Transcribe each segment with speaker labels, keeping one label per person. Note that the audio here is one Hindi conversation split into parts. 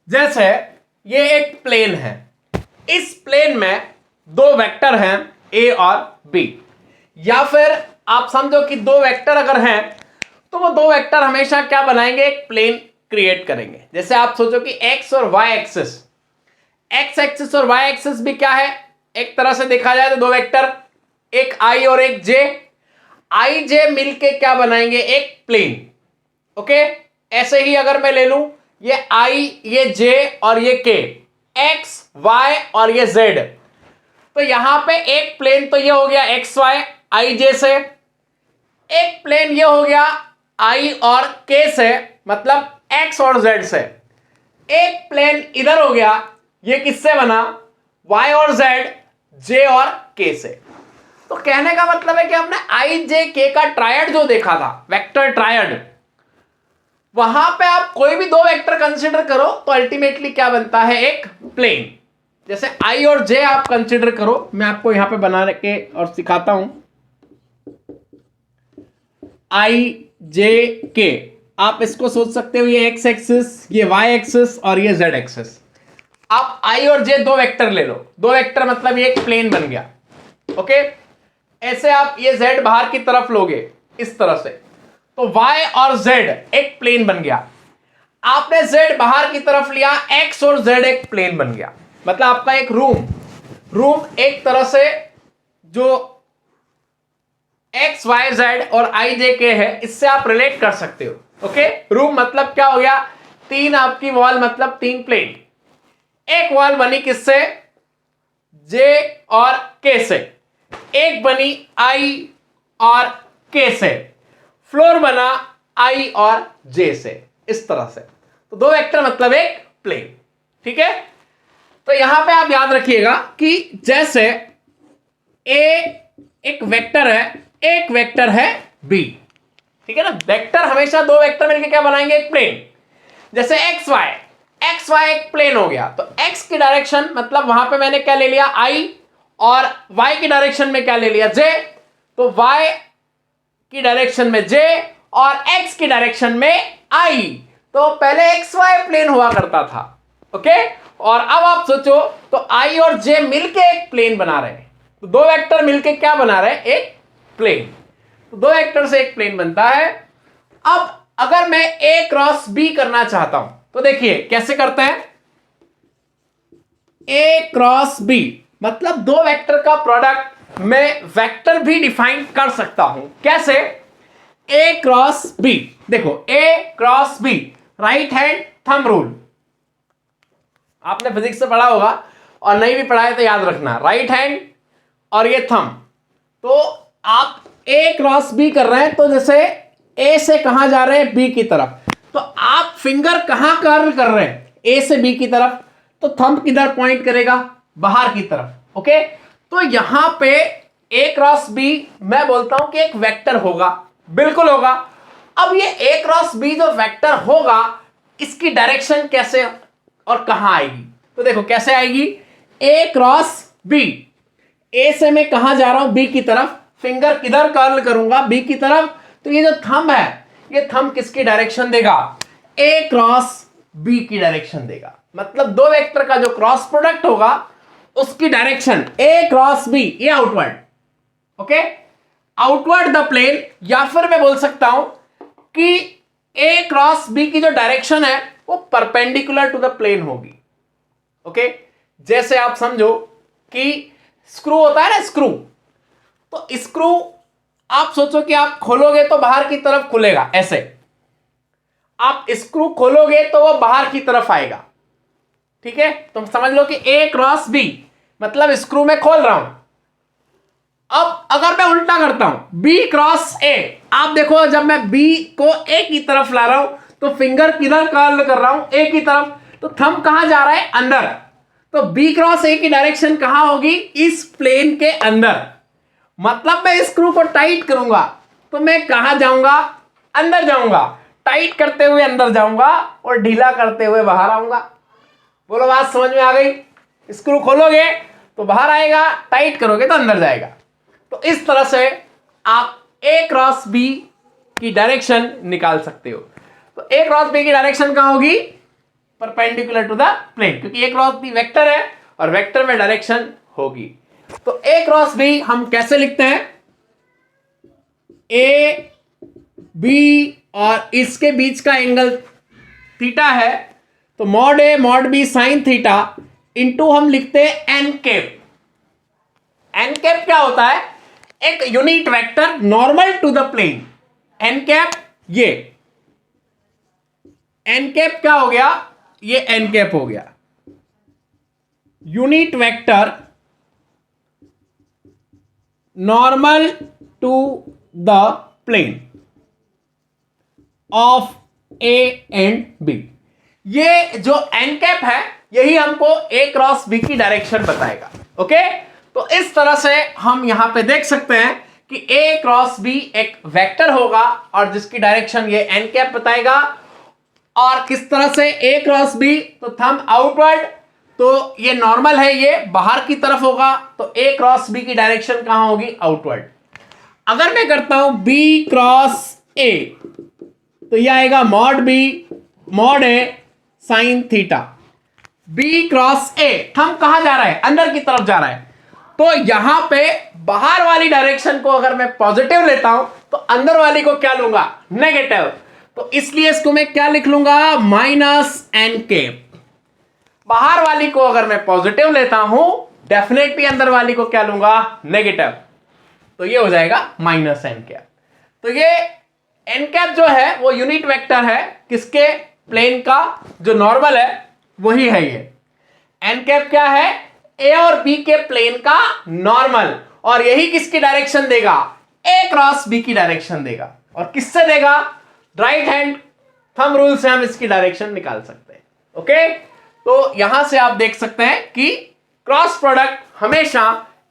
Speaker 1: जैसे ये एक प्लेन है, इस प्लेन में दो वेक्टर हैं ए और बी, या फिर आप समझो कि दो वेक्टर अगर हैं तो वो दो वेक्टर हमेशा क्या बनाएंगे, एक प्लेन क्रिएट करेंगे। जैसे आप सोचो कि एक्स और वाई एक्सिस, एक्स एक्सिस और वाई एक्सिस भी क्या है, एक तरह से देखा जाए तो दो वेक्टर, एक आई और एक जे, आई जे मिलके क्या बनाएंगे, एक प्लेन। ओके, ऐसे ही अगर मैं ले लूं ये आई, ये जे और ये के, एक्स वाई और ये जेड, तो यहां पे एक प्लेन तो ये हो गया एक्स वाई आई जे से, एक प्लेन ये हो गया आई और के से, मतलब एक्स और जेड से, एक प्लेन इधर हो गया, ये किससे बना, वाई और जेड, जे और के से। तो कहने का मतलब है कि हमने आई जे के का ट्रायड जो देखा था, वेक्टर ट्रायड, वहां पे आप कोई भी दो वेक्टर कंसीडर करो तो अल्टीमेटली क्या बनता है, एक प्लेन। जैसे आई और जे आप कंसीडर करो, मैं आपको यहां पे बना के और सिखाता हूं, आई जे के, आप इसको सोच सकते हो ये एक्स एक्सिस, ये वाई एक्सिस और ये जेड एक्सिस। आप आई और जे दो वेक्टर ले लो, दो वेक्टर मतलब ये एक प्लेन बन गया। ओके, ऐसे आप ये जेड बाहर की तरफ लोगे इस तरह से, तो वाई और जेड एक प्लेन बन गया। आपने जेड बाहर की तरफ लिया, एक्स और जेड एक प्लेन बन गया। मतलब आपका एक रूम एक तरह से जो एक्स वाई जेड और आई जे के है, इससे आप रिलेट कर सकते हो। ओके, रूम मतलब क्या हो गया, तीन आपकी वॉल मतलब तीन प्लेन। एक वॉल बनी किससे, जे और के से, एक बनी आई और के से, फ्लोर बना आई और जे से, इस तरह से। तो दो वेक्टर मतलब एक प्लेन। ठीक है, तो यहां पे आप याद रखिएगा कि जैसे ए एक वेक्टर है, एक वेक्टर है बी, ठीक है ना। वेक्टर हमेशा दो वेक्टर मिलकर क्या बनाएंगे, एक प्लेन। जैसे एक्स वाई एक प्लेन हो गया, तो एक्स की डायरेक्शन मतलब वहां पे मैंने क्या ले लिया, आई, और वाई की डायरेक्शन में क्या ले लिया, जे, तो वाई की डायरेक्शन में जे और एक्स की डायरेक्शन में आई। तो पहले एक्स वाई प्लेन हुआ करता था। ओके, और अब आप सोचो तो आई और जे मिलके एक प्लेन बना रहे हैं, तो दो वेक्टर मिलके क्या बना रहे हैं, एक प्लेन। तो दो वेक्टर से एक प्लेन बनता है। अब अगर मैं ए क्रॉस बी करना चाहता हूं तो देखिए कैसे करते हैं, ए क्रॉस बी मतलब दो वेक्टर का प्रोडक्ट मैं वेक्टर भी डिफाइन कर सकता हूं। कैसे, ए क्रॉस बी, देखो A cross B, right hand thumb rule, आपने फिजिक्स से पढ़ा होगा और नहीं भी पढ़ा है तो याद रखना, राइट हैंड और ये थंब। तो आप ए क्रॉस बी कर रहे हैं, तो जैसे ए से कहां जा रहे हैं, बी की तरफ, तो आप फिंगर कहां कर्ल कर रहे हैं, ए से बी की तरफ, तो थंब किधर पॉइंट करेगा, बाहर की तरफ। ओके, तो यहां पे ए क्रॉस बी मैं बोलता हूं कि एक वेक्टर होगा, बिल्कुल होगा। अब ये ए क्रॉस बी जो वेक्टर होगा, इसकी डायरेक्शन कैसे और कहां आएगी, तो देखो कैसे आएगी, ए क्रॉस बी, ए से मैं कहां जा रहा हूं, बी की तरफ, फिंगर किधर कर्ल करूंगा, बी की तरफ, तो ये जो थंब है, ये थंब किसकी डायरेक्शन देगा, ए क्रॉस बी की डायरेक्शन देगा। मतलब दो वेक्टर का जो क्रॉस प्रोडक्ट होगा उसकी डायरेक्शन ए क्रॉस बी, ये outward. Okay, outward the plane, या फिर मैं बोल सकता हूं कि ए क्रॉस बी की जो डायरेक्शन है वो परपेंडिकुलर टू द प्लेन होगी। ओके, जैसे आप समझो कि स्क्रू होता है ना, स्क्रू, तो स्क्रू आप सोचो कि आप खोलोगे तो बाहर की तरफ खुलेगा, ऐसे आप स्क्रू खोलोगे तो वो बाहर की तरफ आएगा। ठीक है, तो समझ लो कि ए क्रॉस बी मतलब स्क्रू में खोल रहा हूं। अब अगर मैं उल्टा करता हूं, बी क्रॉस ए, आप देखो जब मैं बी को ए की तरफ ला रहा हूं तो फिंगर किधर कर्ल कर रहा हूं, ए की तरफ, तो थंब कहां जा रहा है, अंदर, तो बी क्रॉस ए की डायरेक्शन कहां होगी, इस प्लेन के अंदर। मतलब मैं स्क्रू को टाइट करूंगा तो मैं कहां जाऊंगा, अंदर जाऊंगा, टाइट करते हुए अंदर जाऊंगा और ढीला करते हुए बाहर आऊंगा। बोलो बात समझ में आ गई, स्क्रू खोलोगे तो बाहर आएगा, टाइट करोगे तो अंदर जाएगा। तो इस तरह से आप ए क्रॉस बी की डायरेक्शन निकाल सकते हो। तो ए क्रॉस बी की डायरेक्शन कहां होगी, परपेंडिकुलर टू द प्लेन, क्योंकि ए क्रॉस बी वेक्टर है और वेक्टर में डायरेक्शन होगी। तो ए क्रॉस बी हम कैसे लिखते हैं, ए बी और इसके बीच का एंगल थीटा है, तो mod A mod B sine theta into हम लिखते हैं एन कैप। एन कैप क्या होता है, एक unit vector normal to the plane. N cap, ये एन कैप क्या हो गया, ये एन कैप हो गया, unit vector normal to the plane of A and B. ये जो एन कैप है यही हमको ए क्रॉस बी की डायरेक्शन बताएगा। ओके, तो इस तरह से हम यहां पे देख सकते हैं कि ए क्रॉस बी एक वेक्टर होगा और जिसकी डायरेक्शन ये एन कैप बताएगा। और किस तरह से ए क्रॉस बी, तो थंब आउटवर्ड, तो ये नॉर्मल है, ये बाहर की तरफ होगा, तो ए क्रॉस बी की डायरेक्शन कहां होगी, आउटवर्ड। अगर मैं करता हूं बी क्रॉस ए, तो यह आएगा mod B mod A sine theta. B cross A, thumb कहां जा रहा है, अंदर की तरफ जा रहा है, तो यहां पे बाहर वाली डायरेक्शन को अगर मैं पॉजिटिव लेता हूं तो अंदर वाली को क्या लूंगा, नेगेटिव। तो इसलिए इसको मैं क्या लिख लूंगा, माइनस एन कैप। बाहर वाली को अगर मैं पॉजिटिव लेता हूं, डेफिनेटली अंदर वाली को क्या लूंगा, नेगेटिव, तो ये हो जाएगा माइनस एन कैप। तो ये एन कैप जो है वो यूनिट वेक्टर है, किसके, प्लेन का, जो नॉर्मल है वही है ये। एन कैप क्या है, ए और बी के प्लेन का नॉर्मल, और यही किसकी डायरेक्शन देगा, ए क्रॉस बी की डायरेक्शन देगा। और किससे देगा, राइट हैंड थंब रूल से हम इसकी डायरेक्शन निकाल सकते हैं। ओके, तो यहां से आप देख सकते हैं कि क्रॉस प्रोडक्ट हमेशा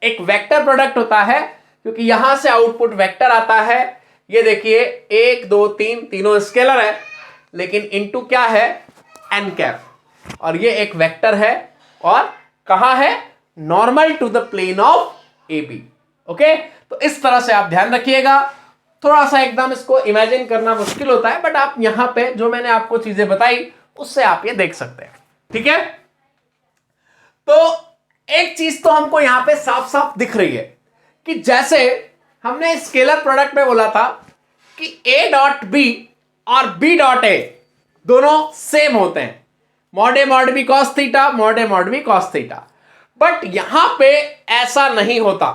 Speaker 1: एक वेक्टर प्रोडक्ट होता है, क्योंकि यहां से आउटपुट वेक्टर आता है। ये देखिए 1 2 3 तीनों स्केलर है, लेकिन इनटू क्या है, एन कैप, और ये एक वेक्टर है और कहां है, normal to the plane of A B. Okay, तो इस तरह से आप ध्यान रखिएगा। थोड़ा सा एकदम इसको इमेजिन करना मुश्किल होता है, बट आप यहां पे जो मैंने आपको चीजें बताई उससे आप ये देख सकते हैं। ठीक है, तो एक चीज तो हमको यहां पे साफ साफ दिख रही है कि जैसे हमने स्केलर प्रोडक्ट में बोला था कि ए डॉट बी और बी डॉट ए दोनों सेम होते हैं, mod A mod B cos theta, mod A mod B cos theta. But यहां पे ऐसा नहीं होता,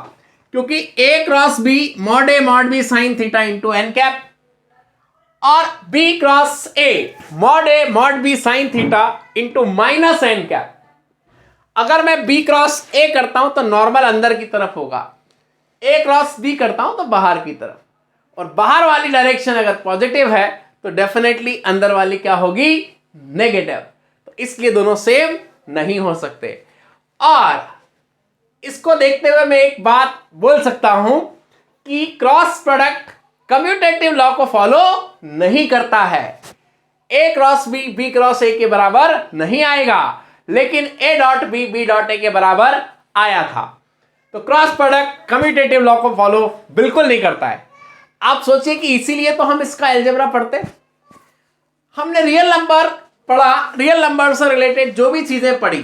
Speaker 1: क्योंकि A cross B mod A mod B sine theta into N cap, और B cross A mod B sine theta into minus n cap. अगर मैं बी क्रॉस ए करता हूं तो नॉर्मल अंदर की तरफ होगा, ए क्रॉस बी करता हूं तो बाहर की तरफ, और बाहर वाली डायरेक्शन अगर पॉजिटिव है तो डेफिनेटली अंदर वाली क्या होगी, नेगेटिव। तो इसलिए दोनों सेम नहीं हो सकते। और इसको देखते हुए मैं एक बात बोल सकता हूं कि क्रॉस प्रोडक्ट कम्यूटेटिव लॉ को फॉलो नहीं करता है। A cross B B cross A के बराबर नहीं आएगा, लेकिन A dot B B dot A के बराबर आया था। तो क्रॉस प्रोडक्ट कम्यूटेटिव लॉ को फॉलो बिल्कुल नहीं करता है। आप सोचिए कि इसीलिए तो हम इसका अलजेब्रा पढ़ते, हमने रियल नंबर पढ़ा, रियल नंबर से रिलेटेड जो भी चीजें पढ़ी,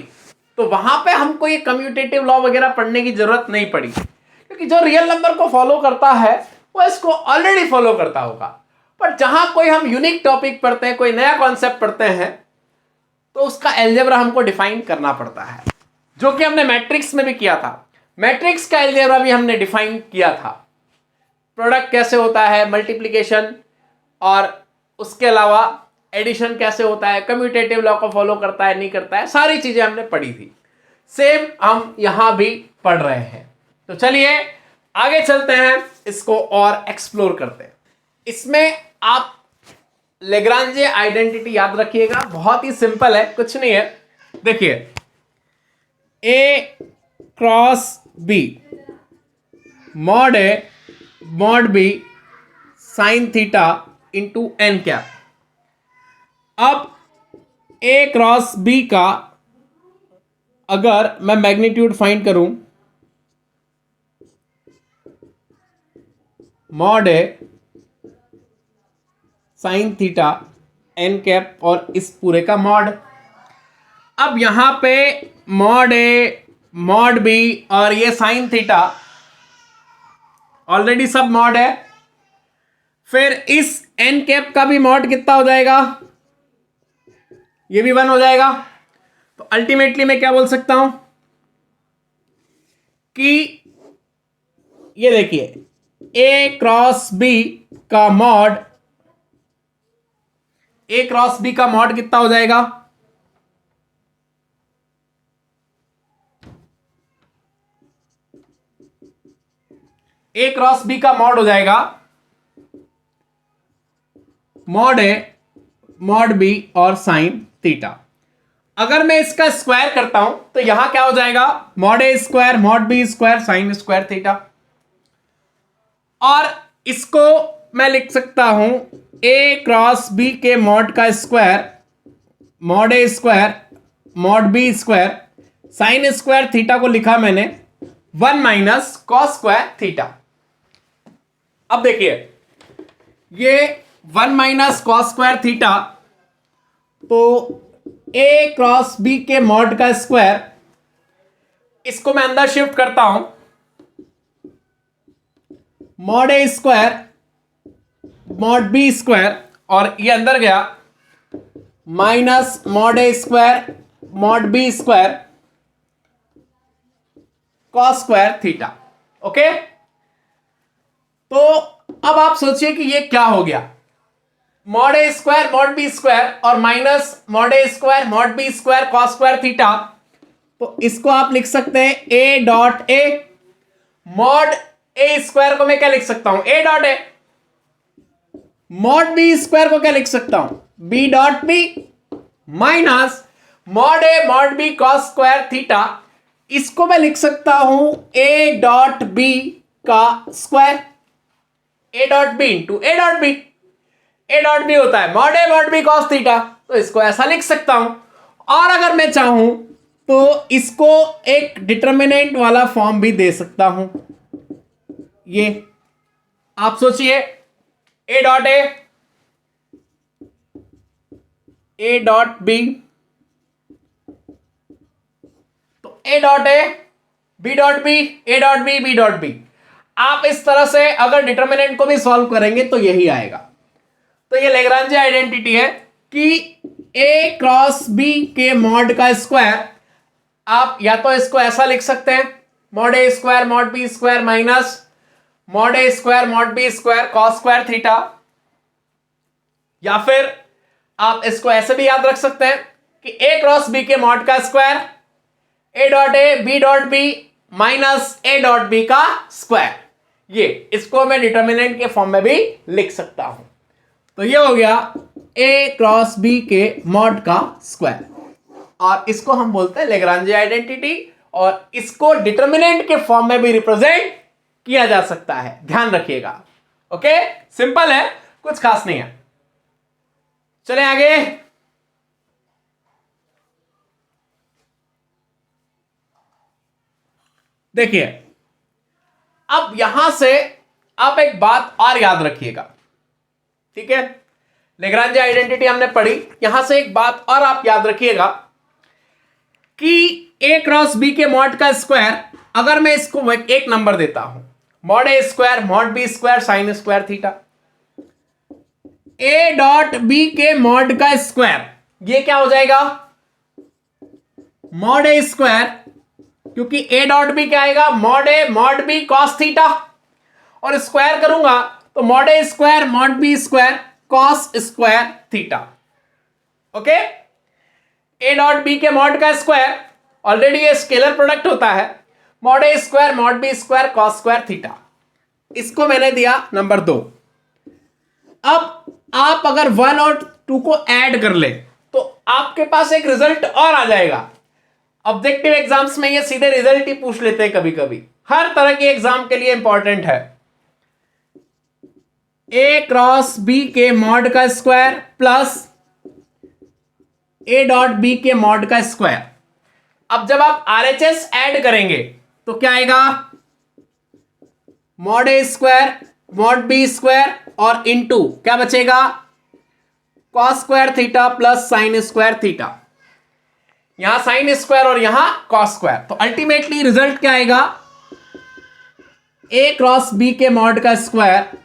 Speaker 1: तो वहां पे हमको ये कम्यूटेटिव लॉ वगैरह पढ़ने की जरूरत नहीं पड़ी, क्योंकि जो रियल नंबर को फॉलो करता है वो इसको ऑलरेडी फॉलो करता होगा। पर जहां कोई हम यूनिक टॉपिक पढ़ते हैं, कोई नया कॉन्सेप्ट पढ़ते हैं, तो उसका अलजेब्रा हमको डिफाइन करना पड़ता है, जो कि हमने मैट्रिक्स में भी किया था। मैट्रिक्स का अलजेब्रा भी हमने डिफाइन किया था, प्रोडक्ट कैसे होता है, मल्टीप्लिकेशन, और उसके अलावा एडिशन कैसे होता है, कम्यूटेटिव लॉ को फॉलो करता है नहीं करता है, सारी चीजें हमने पढ़ी थी। सेम हम यहां भी पढ़ रहे हैं। तो चलिए आगे चलते हैं, इसको और एक्सप्लोर करते हैं। इसमें आप लेग्रांजे आइडेंटिटी याद रखिएगा, बहुत ही सिंपल है, कुछ नहीं है। देखिए A cross B mod A mod B sine theta into N cap. अब ए क्रॉस बी का अगर मैं मैग्नीट्यूड फाइंड करूं, mod A sine theta n cap और इस पूरे का मॉड, अब यहां पे मॉड ए, मॉड बी और ये साइन थीटा ऑलरेडी सब मॉड है। फिर इस एन कैप का भी मॉड कितना हो जाएगा, ये भी 1 हो जाएगा। तो अल्टीमेटली मैं क्या बोल सकता हूं कि ये देखिए ए क्रॉस बी का मॉड, ए क्रॉस बी का मॉड कितना हो जाएगा, ए क्रॉस बी का मॉड हो जाएगा मॉड ए, मॉड बी और साइन थीटा। अगर मैं इसका स्क्वायर करता हूं तो यहां क्या हो जाएगा, mod A square mod B square sine square theta. और इसको मैं लिख सकता हूं ए क्रॉस बी के मॉड का square mod A square mod B square sine square theta को लिखा मैंने 1 माइनस कॉस स्क्वायर थीटा। अब देखिए ये 1 माइनस कॉस स्क्वायर थीटा, तो ए क्रॉस बी के मॉड का स्क्वायर, इसको मैं अंदर शिफ्ट करता हूं, mod A square mod B square और ये अंदर गया minus mod A square mod B square cos square theta. Okay, तो अब आप सोचिए कि ये क्या हो गया, mod A square mod B square और minus mod A square mod B square cos square theta. तो इसको आप लिख सकते हैं ए dot A, mod A square को मैं क्या लिख सकता हूं, A dot A, mod B square को क्या लिख सकता हूं, B dot B, minus mod A mod B cos square theta, इसको मैं लिख सकता हूं ए डॉट बी का square, A dot B into A dot B, A dot B होता है mod A mod B cos theta, तो इसको ऐसा लिख सकता हूं। और अगर मैं चाहूं तो इसको एक डिटर्मिनेंट वाला फॉर्म भी दे सकता हूं। ये आप सोचिए A dot A dot B, तो A dot A B dot B, A dot B B dot B. आप इस तरह से अगर डिटर्मिनेंट को भी सॉल्व करेंगे तो यही आएगा। तो ये लैग्रांजे आइडेंटिटी है कि ए क्रॉस बी के मॉड का स्क्वायर, आप या तो इसको ऐसा लिख सकते हैं mod A square mod B square minus mod A square mod B square cos square theta, या फिर आप इसको ऐसे भी याद रख सकते हैं कि ए क्रॉस बी के मॉड का square A dot A B dot B minus A dot B का स्क्वायर। ये इसको मैं डिटर्मिनेंट के फॉर्म में भी लिख सकता हूं। तो ये हो गया ए क्रॉस बी के मॉड का स्क्वायर, और इसको हम बोलते हैं लैग्रांजे आइडेंटिटी, और इसको डिटर्मिनेंट के फॉर्म में भी रिप्रेजेंट किया जा सकता है, ध्यान रखिएगा। ओके, सिंपल है, कुछ खास नहीं है। चले आगे। देखिए अब यहां से आप एक बात और याद रखिएगा, ठीक है, लैग्रांजे आइडेंटिटी हमने पढ़ी, यहां से एक बात और आप याद रखिएगा कि ए क्रॉस बी के मॉड का स्क्वायर, अगर मैं इसको एक नंबर देता हूं mod A square mod B square sine square theta, A dot B के मॉड का स्क्वायर ये क्या हो जाएगा, मॉड ए स्क्वायर, क्योंकि ए डॉट बी क्या आएगा, mod A mod B cos theta, और स्क्वायर करूंगा तो mod A square mod B square cos square theta. Okay, A dot B के मॉड का स्क्वायर ऑलरेडी ये स्केलर प्रोडक्ट होता है, mod A square mod B square cos square theta, इसको मैंने दिया नंबर 2। अब आप अगर 1 और 2 को ऐड कर ले तो आपके पास एक रिजल्ट और आ जाएगा। ऑब्जेक्टिव एग्जाम्स में ये सीधे रिजल्ट ही पूछ लेते हैं कभी कभी, हर तरह के एग्जाम के लिए इंपॉर्टेंट है। ए क्रॉस बी के मॉड का square plus A dot B के मॉड का स्क्वायर। अब जब आप आरएचएस ऐड करेंगे तो क्या आएगा, mod A square mod B square और इनटू क्या बचेगा, cos square theta plus sine square theta. यहां साइन स्क्वायर और यहां कॉस स्क्वायर, तो अल्टीमेटली रिजल्ट क्या आएगा, ए क्रॉस बी के मॉड का स्क्वायर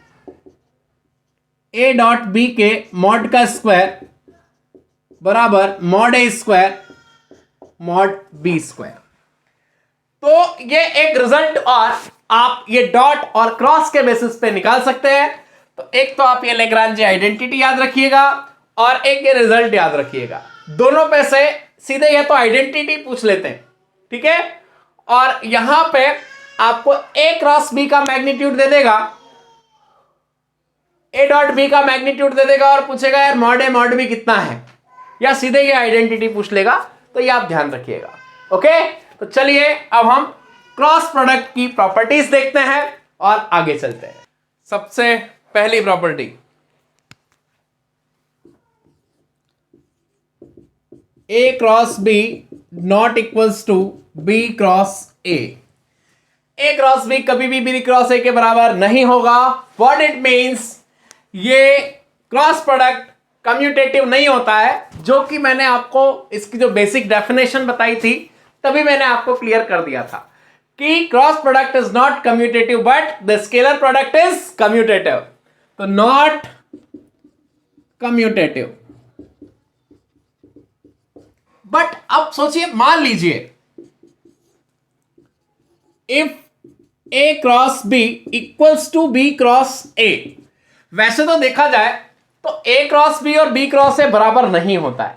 Speaker 1: ए डॉट बी के मॉड का स्क्वायर बराबर mod A square mod B square. तो ये एक रिजल्ट और आप ये डॉट और क्रॉस के बेसिस पे निकाल सकते हैं। तो एक तो आप ये लेग्रांजे आइडेंटिटी याद रखिएगा और एक ये रिजल्ट याद रखिएगा। दोनों पे से सीधे ये तो आइडेंटिटी पूछ लेते हैं, ठीक है, और यहां पे आपको ए क्रॉस बी का मैग्नीट्यूड दे देगा, ए डॉट बी का मैग्नीट्यूड दे देगा और पूछेगा यार मॉड ए मॉड बी कितना है, या सीधे ये आइडेंटिटी पूछ लेगा। तो ये आप ध्यान रखिएगा। ओके, तो चलिए अब हम क्रॉस प्रोडक्ट की प्रॉपर्टीज देखते हैं और आगे चलते हैं। सबसे पहली property, A cross B not equals to B cross A. A cross B कभी भी बी क्रॉस ए के बराबर नहीं होगा। व्हाट इट मीन्स, ये क्रॉस प्रोडक्ट कम्यूटेटिव नहीं होता है, जो कि मैंने आपको इसकी जो बेसिक डेफिनेशन बताई थी तभी मैंने आपको क्लियर कर दिया था कि cross product is not commutative but the scalar product is commutative. तो नॉट कम्यूटेटिव, बट अब सोचिए, मान लीजिए if A cross B equals to B cross A. वैसे तो देखा जाए तो ए क्रॉस बी और बी क्रॉस ए बराबर नहीं होता है,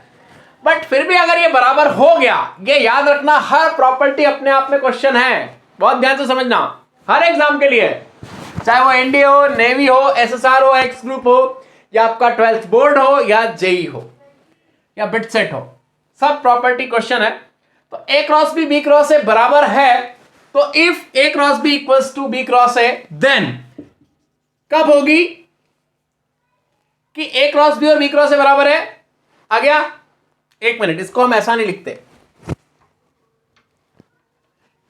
Speaker 1: बट फिर भी अगर ये बराबर हो गया, ये याद रखना, हर प्रॉपर्टी अपने आप में क्वेश्चन है, बहुत ध्यान से समझना, हर एग्जाम के लिए, चाहे वो एनडीए हो, नेवी हो, एसएसआर हो, एक्स ग्रुप हो, या आपका 12th बोर्ड हो, या जेई हो, या बिटसेट हो, सब प्रॉपर्टी क्वेश्चन है। तो A cross B cross A बराबर है, तो if A cross B equals to B cross A, then कब होगी कि ए क्रॉस बी और बी क्रॉस ए बराबर है। आ गया, एक मिनट, इसको हम ऐसा नहीं लिखते,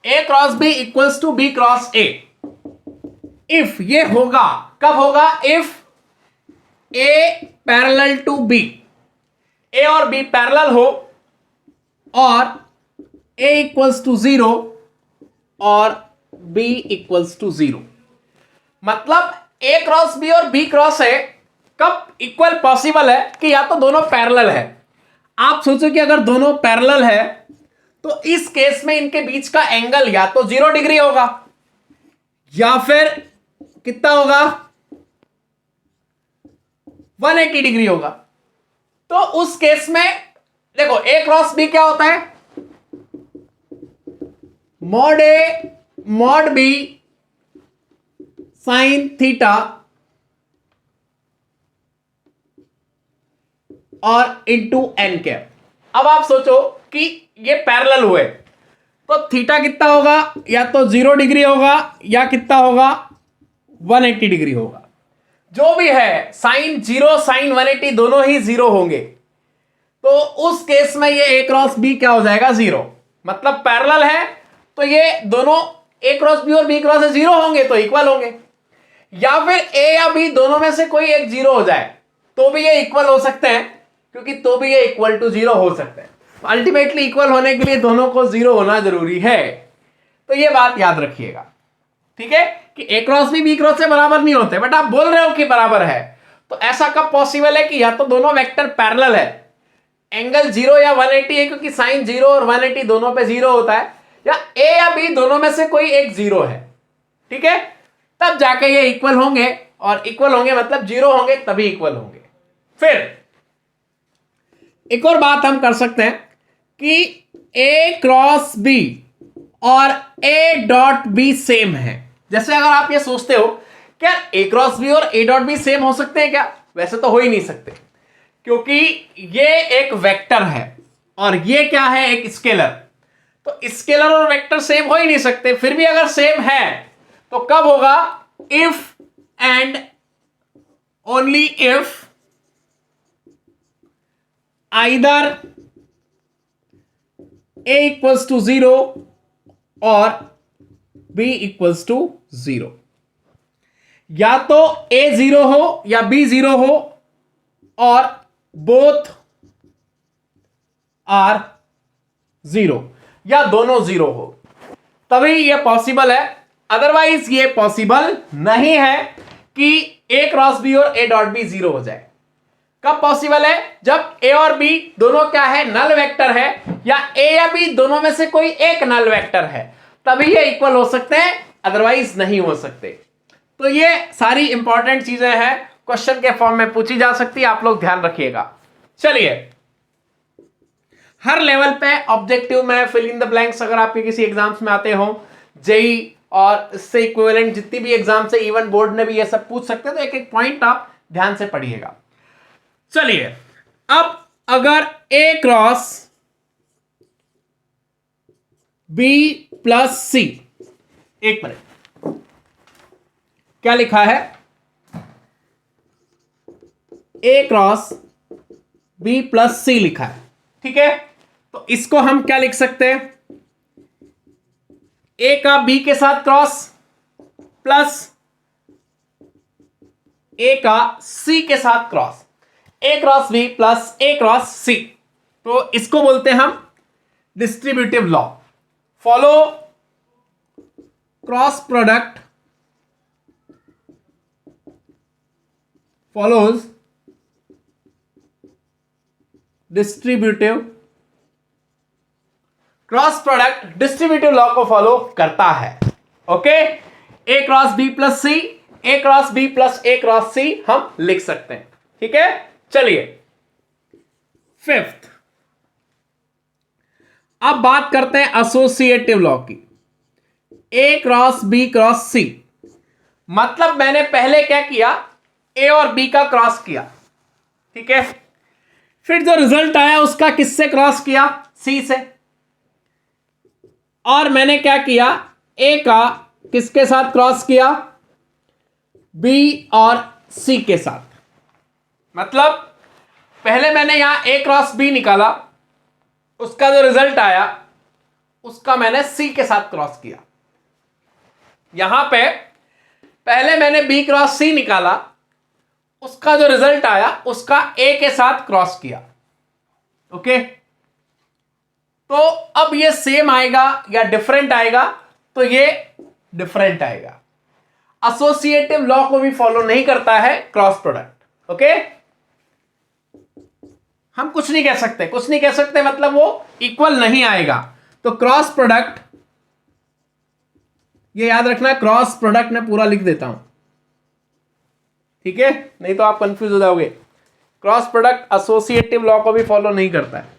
Speaker 1: A cross B equals to B cross A. If ये होगा, कब होगा, if A parallel to B, A और बी पैरेलल हो और ए इक्वल्स टू 0 और बी इक्वल्स टू 0। मतलब ए क्रॉस बी और बी क्रॉस ए कब इक्वल पॉसिबल है कि या तो दोनों पैरेलल है। आप सोचो कि अगर दोनों पैरेलल है तो इस केस में इनके बीच का एंगल या तो 0 डिग्री होगा या फिर कितना होगा, 180 डिग्री होगा। तो उस केस में देखो, ए क्रॉस बी क्या होता है, mod A mod B sine theta और इंटू एन कैप। अब आप सोचो कि ये पैरेलल हुए तो थीटा कितना होगा, या तो 0 डिग्री होगा या कितना होगा, 180 डिग्री होगा। जो भी है, साइन 0 साइन 180 दोनों ही 0 होंगे। तो उस केस में ये ए क्रॉस बी क्या हो जाएगा, 0। मतलब पैरेलल है तो ये दोनों ए क्रॉस बी और बी क्रॉस ए 0 होंगे तो इक्वल होंगे, या फिर ए या बी दोनों में से कोई एक 0 हो जाए तो भी ये इक्वल हो सकते हैं, क्योंकि तो भी ये इक्वल टू 0 हो सकते हैं। अल्टीमेटली इक्वल होने के लिए दोनों को 0 होना जरूरी है। तो ये बात याद रखिएगा, ठीक है, कि ए क्रॉस बी क्रॉस से बराबर नहीं होते, बट आप बोल रहे हो कि बराबर है। तो ऐसा कब पॉसिबल है कि या तो दोनों वेक्टर पैरेलल है, एंगल 0 या 180 है, क्योंकि साइन 0 और 180 दोनों पे 0 होता है, या ए या बी दोनों में से कोई एक 0 है, ठीक है, तब जाके ये इक्वल होंगे। और इक्वल होंगे मतलब 0 होंगे तभी इक्वल होंगे। फिर एक और बात हम कर सकते हैं कि ए क्रॉस बी और ए डॉट बी सेम है। जैसे अगर आप ये सोचते हो क्या ए क्रॉस बी और ए डॉट बी सेम हो सकते हैं क्या, वैसे तो हो ही नहीं सकते, क्योंकि ये एक वेक्टर है और ये क्या है, एक स्केलर। तो स्केलर और वेक्टर सेम हो ही नहीं सकते। फिर भी अगर सेम है तो कब होगा, if and only if either a equals to 0 और b equals to 0। या तो a 0 हो या b 0 हो और both are जीरो या दोनों जीरो हो तभी ये पॉसिबल है, अदरवाइज ये पॉसिबल नहीं है कि ए क्रॉस बी और ए डॉट बी जीरो हो जाए। कब पॉसिबल है? जब ए और बी दोनों क्या है, नल वेक्टर है, या ए या बी दोनों में से कोई एक नल वेक्टर है, तभी ये इक्वल हो सकते हैं, अदरवाइज नहीं हो सकते। तो ये सारी इंपॉर्टेंट चीजें हैं, क्वेश्चन के फॉर्म में पूछी जा सकती है, आप लोग ध्यान रखिएगा। चलिए, हर लेवल पे ऑब्जेक्टिव में फिल इन द ब्लैंक्स अगर आपके किसी एग्जाम्स में आते हो, जेई और इससे इक्विवेलेंट जितनी भी एग्जाम से, इवन बोर्ड ने भी ये सब पूछ सकते हैं, तो एक एक पॉइंट आप ध्यान से पढ़िएगा। चलिए, अब अगर ए क्रॉस बी प्लस सी, एक मिनट, क्या लिखा है? ए क्रॉस बी प्लस सी लिखा है, ठीक है। तो इसको हम क्या लिख सकते हैं? ए का बी के साथ क्रॉस प्लस ए का सी के साथ क्रॉस, ए क्रॉस बी प्लस ए क्रॉस सी। तो इसको बोलते हैं हम distributive law. Follow cross product follows distributive, cross product distributive law को फॉलो करता है। ओके, ए क्रॉस बी प्लस सी, ए क्रॉस बी प्लस ए क्रॉस सी हम लिख सकते हैं, ठीक है। चलिए, फिफ्थ, अब बात करते हैं एसोसिएटिव लॉ की। ए क्रॉस बी क्रॉस सी, मतलब मैंने पहले क्या किया, ए और बी का क्रॉस किया, ठीक है। फिर जो रिजल्ट आया उसका किससे क्रॉस किया? सी से। और मैंने क्या किया, ए का किसके साथ क्रॉस किया? बी और सी के साथ। मतलब पहले मैंने यहां ए क्रॉस बी निकाला, उसका जो रिजल्ट आया उसका मैंने सी के साथ क्रॉस किया। यहां पे पहले मैंने बी क्रॉस सी निकाला, उसका जो रिजल्ट आया उसका ए के साथ क्रॉस किया। ओके, तो अब ये सेम आएगा या डिफरेंट आएगा? तो ये डिफरेंट आएगा। एसोसिएटिव लॉ को भी फॉलो नहीं करता है क्रॉस प्रोडक्ट। ओके, हम कुछ नहीं कह सकते, कुछ नहीं कह सकते मतलब वो इक्वल नहीं आएगा। तो क्रॉस प्रोडक्ट, ये याद रखना, क्रॉस प्रोडक्ट मैं पूरा लिख देता हूं, ठीक है, नहीं तो आप कंफ्यूज हो जाओगे। क्रॉस प्रोडक्ट एसोसिएटिव लॉ को भी फॉलो नहीं करता है।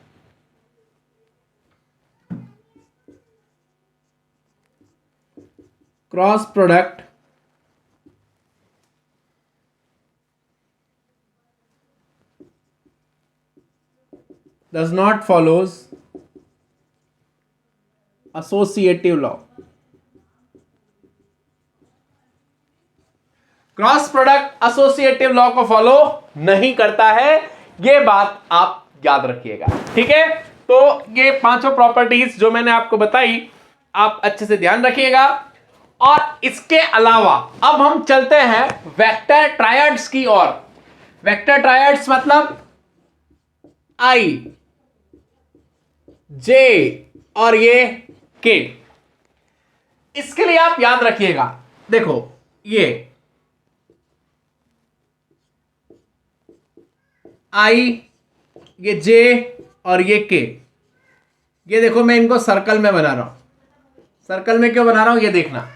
Speaker 1: Cross product does not follows associative law। Cross product associative law को फॉलो नहीं करता है, ये बात आप याद रखिएगा, ठीक है। तो ये पांचों प्रॉपर्टीज जो मैंने आपको बताई, आप अच्छे से ध्यान रखिएगा। और इसके अलावा अब हम चलते हैं वेक्टर ट्रायड्स की ओर। वेक्टर ट्रायड्स मतलब आई, जे और ये के। इसके लिए आप याद रखिएगा, देखो ये आई, ये जे और ये के, ये देखो मैं इनको सर्कल में बना रहा हूं। सर्कल में क्यों बना रहा हूं ये देखना,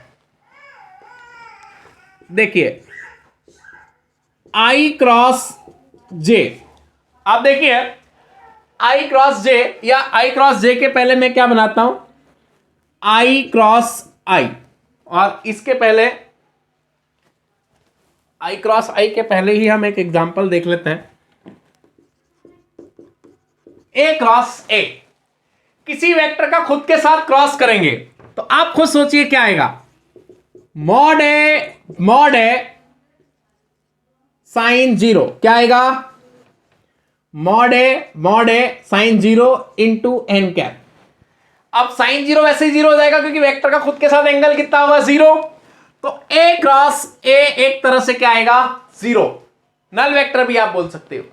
Speaker 1: देखिए आई क्रॉस जे, आप देखिए आई क्रॉस जे या आई क्रॉस जे के पहले मैं क्या बनाता हूं, आई क्रॉस आई, और इसके पहले आई क्रॉस आई के पहले ही हम एक एग्जांपल देख लेते हैं। ए क्रॉस ए, किसी वेक्टर का खुद के साथ क्रॉस करेंगे तो आप खुद सोचिए क्या आएगा, मॉड ए साइन जीरो, क्या आएगा, mod A sine zero into N cap. अब साइन जीरो वैसे ही जीरो हो जाएगा क्योंकि वेक्टर का खुद के साथ एंगल कितना होगा, जीरो। तो ए क्रॉस ए एक तरह से क्या आएगा, जीरो, नल वेक्टर भी आप बोल सकते हो।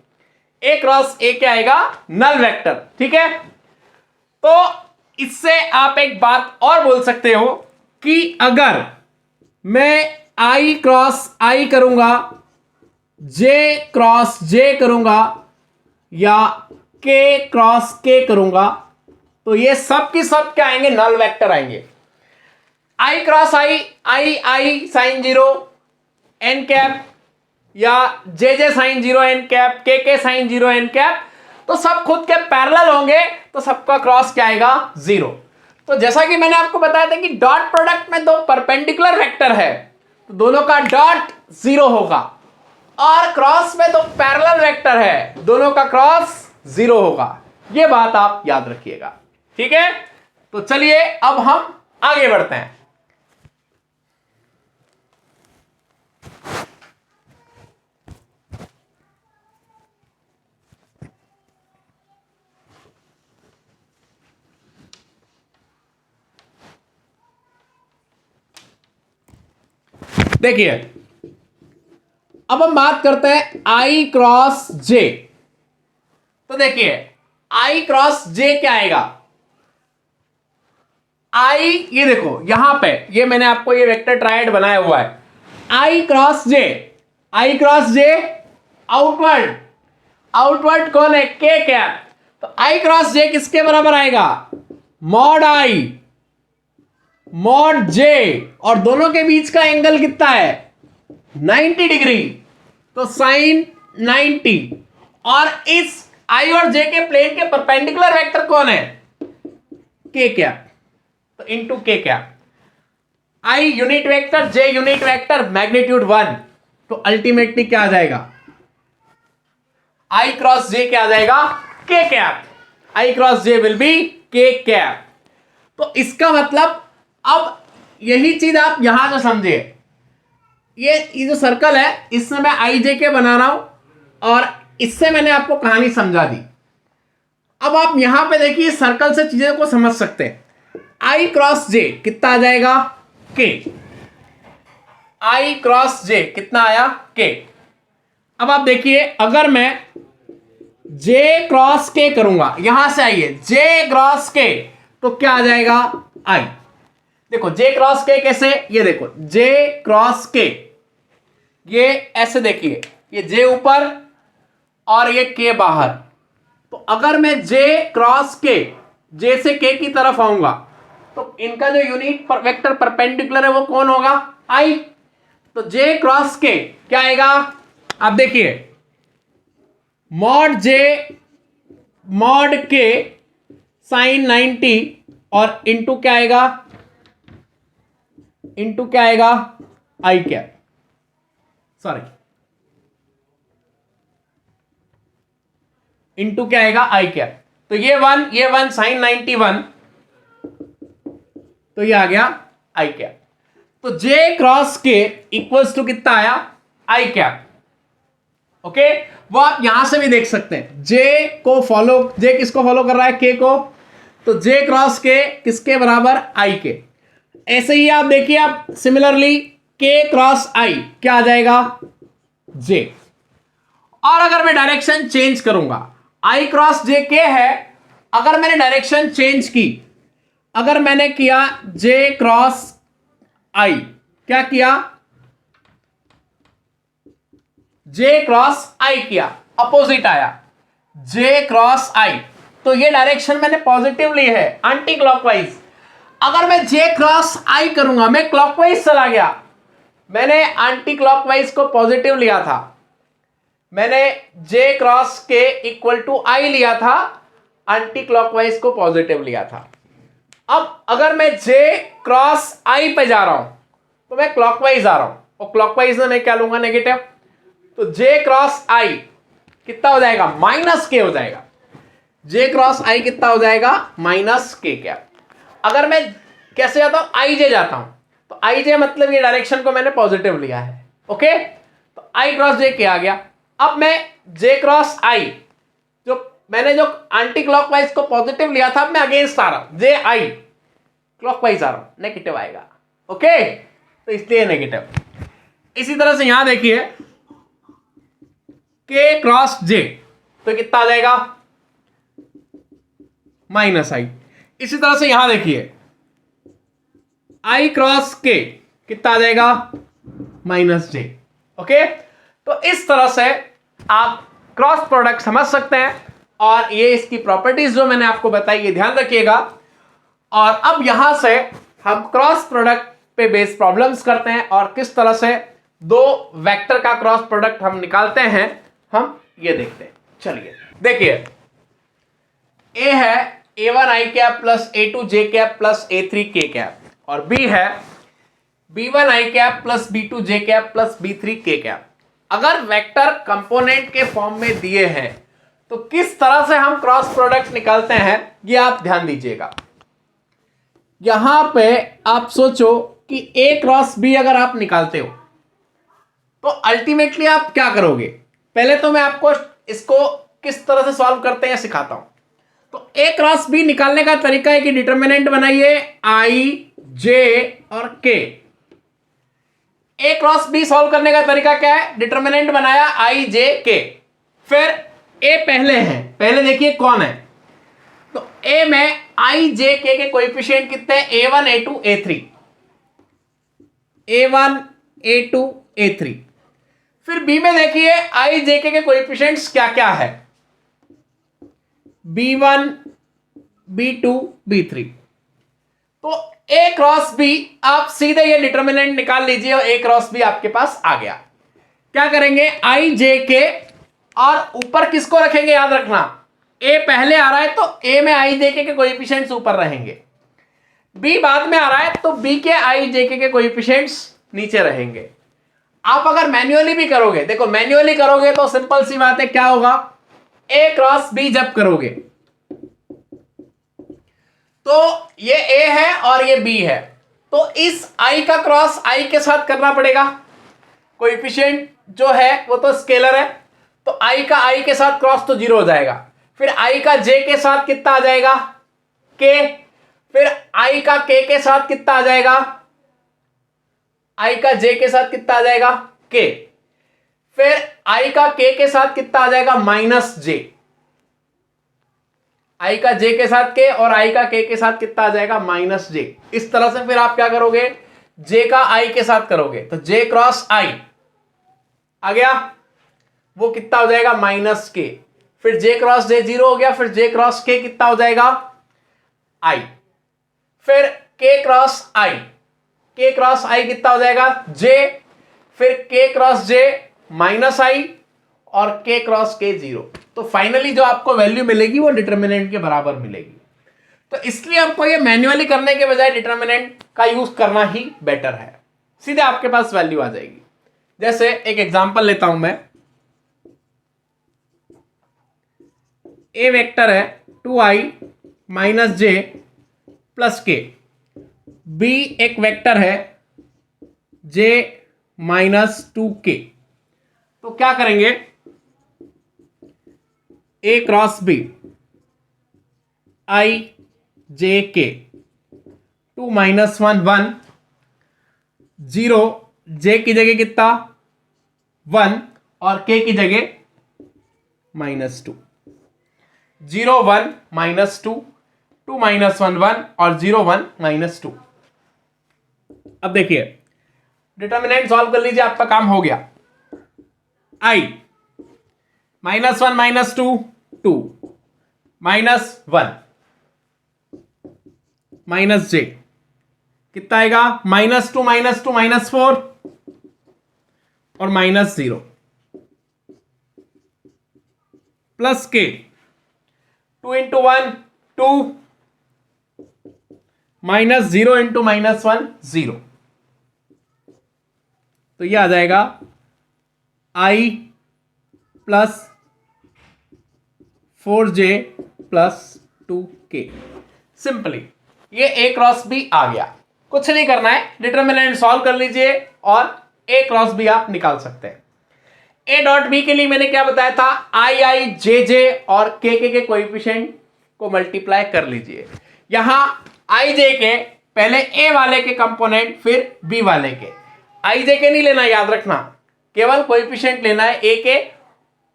Speaker 1: ए क्रॉस ए क्या आएगा, नल वेक्टर, ठीक है। तो इससे आप एक बात और बोल सकते हो कि अगर मैं आई क्रॉस आई करूंगा, जे क्रॉस जे करूंगा या के क्रॉस के करूंगा, तो ये सब की सब क्या आएंगे, नल वेक्टर आएंगे। आई क्रॉस आई, आई आई साइन जीरो एन कैप, या जे जे साइन जीरो एन कैप, के साइन जीरो एन कैप, तो सब खुद के पैरेलल होंगे, तो सबका क्रॉस क्या आएगा, जीरो। तो जैसा कि मैंने आपको बताया था कि डॉट प्रोडक्ट में दो परपेंडिकुलर वेक्टर है, तो दोनों का डॉट जीरो होगा, और क्रॉस में दो पैरेलल वेक्टर है, दोनों का क्रॉस जीरो होगा। यह बात आप याद रखिएगा, ठीक है। तो चलिए अब हम आगे बढ़ते हैं। देखिए अब हम बात करते हैं आई क्रॉस जे। तो देखिए आई क्रॉस जे क्या आएगा, आई, ये देखो यहां पे ये मैंने आपको ये वेक्टर ट्रायड बनाया हुआ है, आई क्रॉस जे, आई क्रॉस जे आउटवर्ड, आउटवर्ड कौन है, के कैप। तो आई क्रॉस जे किसके बराबर आएगा, मॉड आई मॉड जे, और दोनों के बीच का एंगल कितना है, 90 डिग्री, तो साइन 90। और इस आई और जे के प्लेन के परपेंडिकुलर वेक्टर कौन है, के कैप, तो इनटू के cap. I unit vector, J unit vector, magnitude 1, तो अल्टीमेटली क्या आ जाएगा, आई क्रॉस जे क्या आ जाएगा, के cap. I cross J will be के कैप। तो इसका मतलब अब यही चीज आप यहां से समझिए, ये जो सर्कल है इसमें मैं आई जे के बना रहा हूं, और इससे मैंने आपको कहानी समझा दी। अब आप यहां पे देखिए सर्कल से चीजों को समझ सकते हैं। आई क्रॉस जे कितना आ जाएगा, के, आई क्रॉस जे कितना आया, के। अब आप देखिए अगर मैं जे क्रॉस के करूंगा, यहां से आइए जे क्रॉस के, तो क्या आ जाएगा, आई। देखो जे क्रॉस के कैसे, ये देखो जे क्रॉस के, ये ऐसे देखिए, ये जे ऊपर और ये के बाहर। तो अगर मैं जे क्रॉस के, जे से के की तरफ आऊंगा, तो इनका जो यूनिट वेक्टर परपेंडिकुलर है वो कौन होगा, आई। तो जे क्रॉस के क्या आएगा, आप देखिए मॉड जे मॉड के साइन 90, और इंटू क्या आएगा, इंटू क्या आएगा, आई कैप, सॉरी इंटू क्या आएगा, आई कैप। तो ये वन साइन 91, तो ये आ गया आई कैप। तो जे क्रॉस के इक्वल्स टू कितना आया, आई कैप। ओके, वो आप यहां से भी देख सकते हैं, जे किसको फॉलो कर रहा है, के को। तो जे क्रॉस के किसके बराबर, आई के। ऐसे ही आप देखिए, आप सिमिलरली के क्रॉस आई क्या आ जाएगा, जे। और अगर मैं डायरेक्शन चेंज करूंगा, आई क्रॉस जे के है, अगर मैंने डायरेक्शन चेंज की, अगर मैंने किया जे क्रॉस आई, क्या किया, जे क्रॉस आई किया, अपोजिट आया जे क्रॉस आई, तो ये डायरेक्शन मैंने पॉजिटिव ली है, एंटी क्लॉकवाइज। अगर मैं जे क्रॉस आई करूंगा, मैं क्लॉकवाइज चला गया, मैंने एंटी क्लॉकवाइज को पॉजिटिव लिया था, मैंने जे क्रॉस के इक्वल टू आई लिया था, एंटी क्लॉकवाइज को पॉजिटिव लिया था। अब अगर मैं जे क्रॉस आई पे जा रहा हूं, तो मैं क्लॉकवाइज आ रहा हूं, और क्लॉकवाइज में मैं क्या लूंगा, नेगेटिव। तो जे क्रॉस आई कितना हो जाएगा, माइनस के हो जाएगा। जे क्रॉस आई कितना हो जाएगा, माइनस के कैप। अगर मैं कैसे जाता हूं, आई जे जाता हूं, तो आई जे मतलब ये डायरेक्शन को मैंने पॉजिटिव लिया है। ओके, तो आई क्रॉस जे के आ गया। अब मैं जे क्रॉस आई, जो मैंने जो एंटी क्लॉकवाइज को पॉजिटिव लिया था, अब मैं अगेंस्ट आ रहा हूं, जे आई क्लॉकवाइज आ रहा हूं, नेगेटिव आएगा। ओके, तो इसलिए नेगेटिव। इसी तरह से यहां देखिए के क्रॉस जे, तो कितना आ जाएगा, माइनस आई। इसी तरह से यहां देखिए i क्रॉस k कितना आ जाएगा -j। ओके, तो इस तरह से आप क्रॉस प्रोडक्ट समझ सकते हैं और ये इसकी प्रॉपर्टीज जो मैंने आपको बताई ये ध्यान रखिएगा। और अब यहां से हम क्रॉस प्रोडक्ट पे बेस प्रॉब्लम्स करते हैं और किस तरह से दो वेक्टर का क्रॉस प्रोडक्ट हम निकालते हैं हम ये देखते हैं। चलिए देखिए, ए है a1 i cap plus a2 j cap plus a3 k cap और b है b1 i cap plus b2 j cap plus b3 k cap. अगर वेक्टर कंपोनेंट के फॉर्म में दिए हैं तो किस तरह से हम क्रॉस प्रोडक्ट निकालते हैं ये आप ध्यान दीजिएगा। यहां पे आप सोचो कि a क्रॉस b अगर आप निकालते हो तो अल्टीमेटली आप क्या करोगे। पहले तो मैं आपको इसको किस तरह से सॉल्व करते हैं सिखाता हूं। तो a क्रॉस b निकालने का तरीका है कि डिटर्मिनेंट बनाइए i j और k। a cross b solve करने का तरीका क्या है, डिटर्मिनेंट बनाया i j k, फिर a पहले है, पहले देखिए कौन है, तो a में i j k के कोएफिशिएंट कितने हैं, a1 a2 a3, a1 a2 a3। फिर b में देखिए i j k के कोएफिशिएंट्स क्या क्या है, b1 b2 b3। तो a क्रॉस b आप सीधे ये डिटर्मिनेंट निकाल लीजिए और a क्रॉस b आपके पास आ गया। क्या करेंगे, i j k और ऊपर किसको रखेंगे, याद रखना a पहले आ रहा है तो a में i j k के कोएफिशिएंट्स ऊपर रहेंगे, b बाद में आ रहा है तो b के i j k के कोएफिशिएंट्स नीचे रहेंगे। आप अगर मैन्युअली भी करोगे, देखो मैन्युअली करोगे तो सिंपल सी बात है, क्या होगा, a क्रॉस b जब करोगे तो ये a है और ये b है, तो इस i का क्रॉस i के साथ करना पड़ेगा, कोएफिशिएंट जो है वो तो स्केलर है, तो i का i के साथ क्रॉस तो 0 हो जाएगा। फिर i का j के साथ कितना आ जाएगा, k, फिर i का k के साथ कितना आ जाएगा, i का j के साथ कितना आ जाएगा, k, फिर i का k के साथ कितना आ जाएगा, -j, i का j के साथ k और i का k के साथ कितना आ जाएगा, -j। इस तरह से फिर आप क्या करोगे, j का i के साथ करोगे तो j क्रॉस i आ गया, वो कितना हो जाएगा, -k, फिर j क्रॉस j 0 हो गया, फिर j क्रॉस k कितना हो जाएगा, i, फिर k cross i, k cross i कितना हो जाएगा, j, फिर k क्रॉस j -i और k क्रॉस k 0। तो फाइनली जो आपको वैल्यू मिलेगी वो डिटर्मिनेंट के बराबर मिलेगी। तो इसलिए आपको ये मैन्युअली करने के बजाय डिटर्मिनेंट का यूज करना ही बेटर है, सीधे आपके पास वैल्यू आ जाएगी। जैसे एक एग्जांपल लेता हूं मैं, a वेक्टर है 2i - j plus k, b एक वेक्टर है j -2k। तो क्या करेंगे, a cross b i j k 2 - 1 1 0, j की जगह कितना 1 और k की जगह -2, 0 1 -2, 2 - 1 1 और 0 1 -2। अब देखिए डिटर्मिनेंट सॉल्व कर लीजिए, आपका काम हो गया। i -1 - 2 2 -1 -j कितना आएगा, -2 -2 -4 और -0 प्लस k 2 × 1 2 -0 × -1 0। तो यह आ जाएगा i plus 4j plus 2k। Simply ये a क्रॉस b आ गया, कुछ नहीं करना है, डिटर्मिनेंट सॉल्व कर लीजिए और a क्रॉस b आप निकाल सकते हैं। a डॉट b के लिए मैंने क्या बताया था, i j j और k के कोएफिशिएंट को मल्टीप्लाई कर लीजिए। यहां i j के पहले a वाले के कंपोनेंट फिर b वाले के, i j के नहीं लेना, याद रखना, केवल कोएफिशिएंट लेना है a के,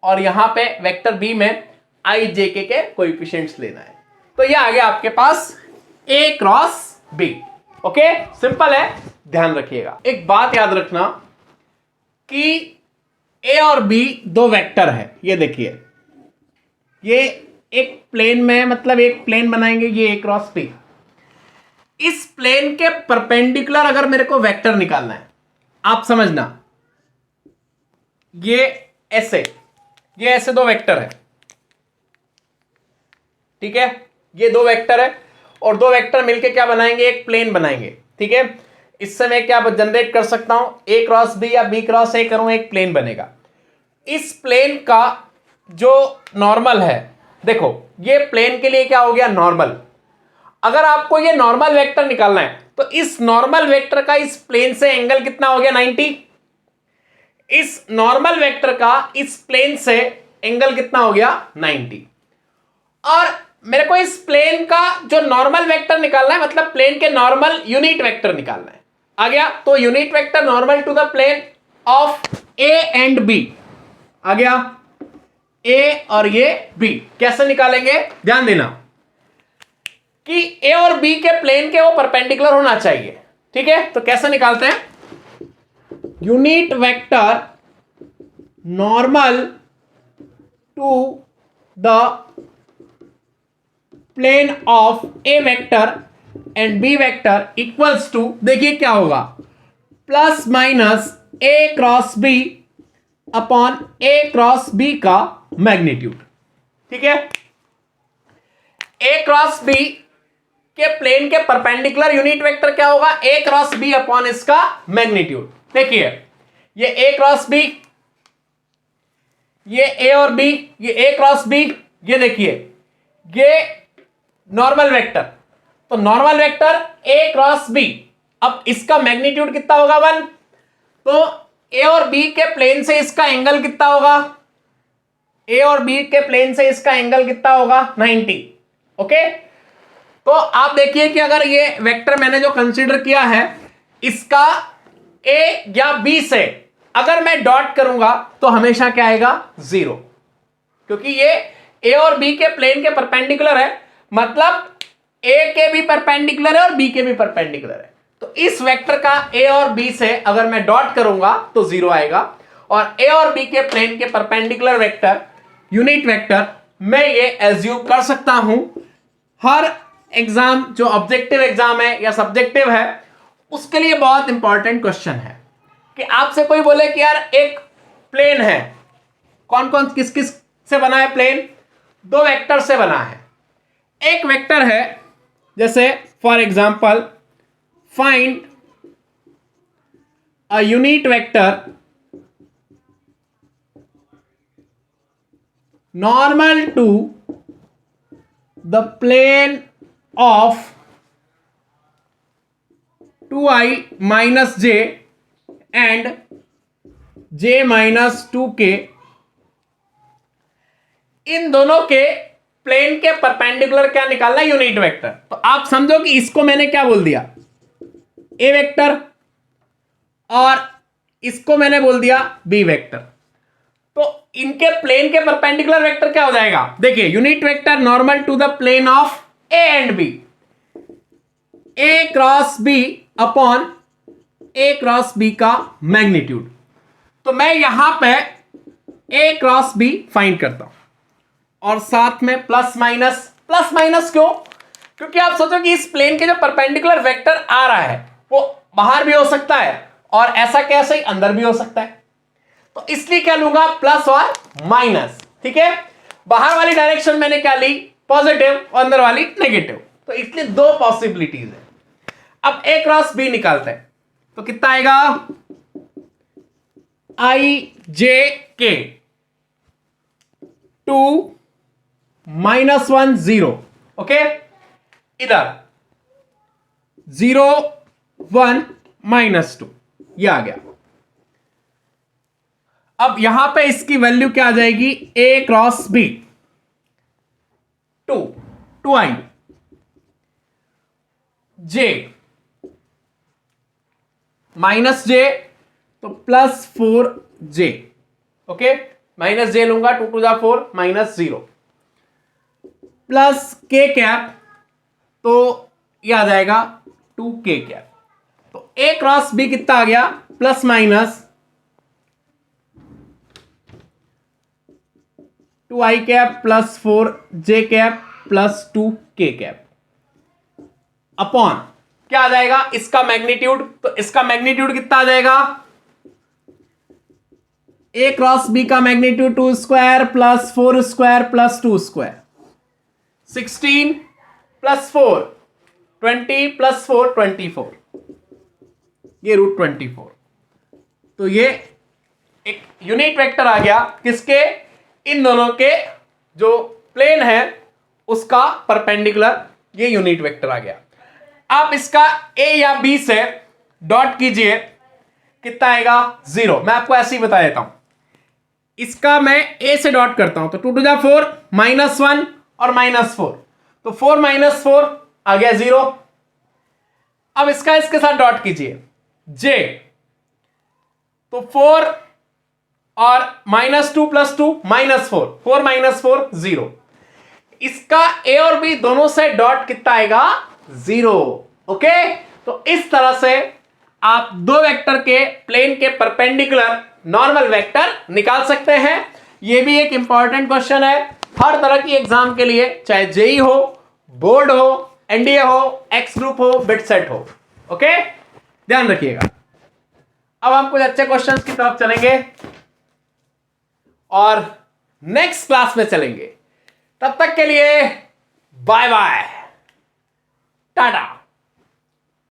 Speaker 1: और यहां पे वेक्टर b में i j के कोएफिशिएंट्स लेना है। तो ये आ गया आपके पास ए क्रॉस बी। ओके, सिंपल है, ध्यान रखिएगा। एक बात याद रखना कि ए और बी दो वेक्टर है। ये देखिए, ये एक प्लेन में, मतलब एक प्लेन बनाएंगे, ये ए क्रॉस बी। इस प्लेन के परपेंडिकुलर अगर मेरे को वेक्टर निकालना है, आप समझना, ये ऐसे दो वेक्टर है, ठीक है, ये दो वेक्टर है और दो वेक्टर मिलके क्या बनाएंगे, एक प्लेन बनाएंगे, ठीक है। इससे मैं क्या जनरेट कर सकता हूं, ए क्रॉस बी या बी क्रॉस ए करूं, एक प्लेन बनेगा। इस प्लेन का जो नॉर्मल है, देखो ये प्लेन के लिए क्या हो गया, नॉर्मल। अगर आपको ये नॉर्मल वेक्टर निकालना है तो इस नॉर्मल वेक्टर का इस प्लेन से एंगल कितना हो गया, 90। इस नॉर्मल वेक्टर का इस प्लेन से एंगल कितना हो गया, 90। और मेरे को इस प्लेन का जो नॉर्मल वेक्टर निकालना है, मतलब प्लेन के नॉर्मल यूनिट वेक्टर निकालना है। आ गया, तो unit vector normal to the plane of A and B आ गया, ए और ये बी। कैसे निकालेंगे, ध्यान देना कि ए और बी के प्लेन के वो परपेंडिकुलर होना चाहिए, ठीक है। तो कैसे निकालते हैं, unit vector normal to the plane of A vector and B vector equals to, देखिए क्या होगा, plus minus A cross B upon A cross B का मैग्नीट्यूड, ठीक है। ए क्रॉस बी के प्लेन के परपेंडिकुलर यूनिट वेक्टर क्या होगा, ए क्रॉस बी अपॉन इसका मैग्नीट्यूड। देखिए ये ए क्रॉस बी, ये ए और बी, ये ए क्रॉस बी, ये देखिए ये नॉर्मल वेक्टर, तो normal vector A cross B. अब इसका मैग्नीट्यूड कितना होगा, 1। तो ए और बी के प्लेन से इसका एंगल कितना होगा, ए और बी के प्लेन से इसका एंगल कितना होगा, 90। ओके, तो आप देखिए कि अगर ये वेक्टर मैंने जो कंसीडर किया है, इसका ए या बी से अगर मैं डॉट करूंगा तो हमेशा क्या आएगा, 0, क्योंकि ये ए और बी के प्लेन के परपेंडिकुलर है, मतलब ए के भी परपेंडिकुलर है और बी के भी परपेंडिकुलर है। तो इस वेक्टर का ए और बी से अगर मैं डॉट करूंगा तो 0 आएगा, और ए और बी के प्लेन के परपेंडिकुलर वेक्टर यूनिट वेक्टर मैं ये एज्यूम कर सकता हूं। हर एग्जाम जो ऑब्जेक्टिव एग्जाम है या सब्जेक्टिव है, उसके लिए बहुत इंपॉर्टेंट क्वेश्चन है कि आपसे कोई बोले कि यार एक प्लेन है, कौन कौन किस किस से बना है प्लेन, दो वेक्टर से बना है। एक वेक्टर है, जैसे for example find a unit vector normal to the plane of 2i minus j and j minus 2k, इन दोनों के प्लेन के परपेंडिकुलर क्या निकालना है, यूनिट वेक्टर। तो आप समझो कि इसको मैंने क्या बोल दिया, ए वेक्टर, और इसको मैंने बोल दिया बी वेक्टर। तो इनके प्लेन के परपेंडिकुलर वेक्टर क्या हो जाएगा, देखिए unit vector normal to the plane of A and B, A cross B upon A cross B का मैग्नीट्यूड। तो मैं यहां पे ए क्रॉस बी फाइंड करता हूं, और साथ में प्लस माइनस। प्लस माइनस क्यों, क्योंकि आप सोचो कि इस प्लेन के जो परपेंडिकुलर वेक्टर आ रहा है वो बाहर भी हो सकता है और ऐसा कैसे ही अंदर भी हो सकता है, तो इसलिए क्या लूंगा, प्लस और माइनस, ठीक है। बाहर वाली डायरेक्शन मैंने क्या ली, पॉजिटिव, और अंदर वाली नेगेटिव, तो इसलिए दो पॉसिबिलिटीज है। अब ए क्रॉस बी निकालते हैं, तो कितना आएगा, आई जे के 2 -1 0, ओके, इधर 0 1 -2, ये आ गया। अब यहां पे इसकी वैल्यू क्या आ जाएगी, ए क्रॉस बी 2i जे माइनस जे, तो +4j, ओके, माइनस जे लूंगा, 2 टू द 4 -0, प्लस के कैप, तो ये आ जाएगा 2k कैप। तो a क्रॉस b कितना आ गया, plus minus 2i cap plus 4j cap plus 2k cap upon क्या आ जाएगा इसका मैग्नीट्यूड। तो इसका मैग्नीट्यूड कितना आ जाएगा, a क्रॉस b का magnitude 2 square plus 4 square plus 2 square, 16 plus 4 20 plus 4 24, ये रूट 24। तो ये एक यूनिट वेक्टर आ गया किसके, इन दोनों के जो प्लेन है उसका परपेंडिकुलर, ये यूनिट वेक्टर आ गया। आप इसका a या b से डॉट कीजिए, कितना आएगा 0। मैं आपको ऐसे ही बता देता हूं, इसका मैं a से डॉट करता हूं तो 2 टू 4 -1 और -4, तो 4 - 4 आ गया 0। अब इसका इसके साथ डॉट कीजिए j, तो 4 और -2 + 2 -4, 4 - 4 0। इसका a और b दोनों से डॉट कितना आएगा 0। ओके, तो इस तरह से आप दो वेक्टर के प्लेन के परपेंडिकुलर नॉर्मल वेक्टर निकाल सकते हैं। यह भी एक इंपॉर्टेंट क्वेश्चन है हर तरह की एग्जाम के लिए, चाहे जेई हो, बोर्ड हो, एनडीए हो, एक्स ग्रुप हो, बिट सेट हो। ओके, ध्यान रखिएगा। अब हम कुछ अच्छे क्वेश्चंस की तरफ चलेंगे और नेक्स्ट क्लास में चलेंगे। तब तक के लिए बाय बाय, टाटा।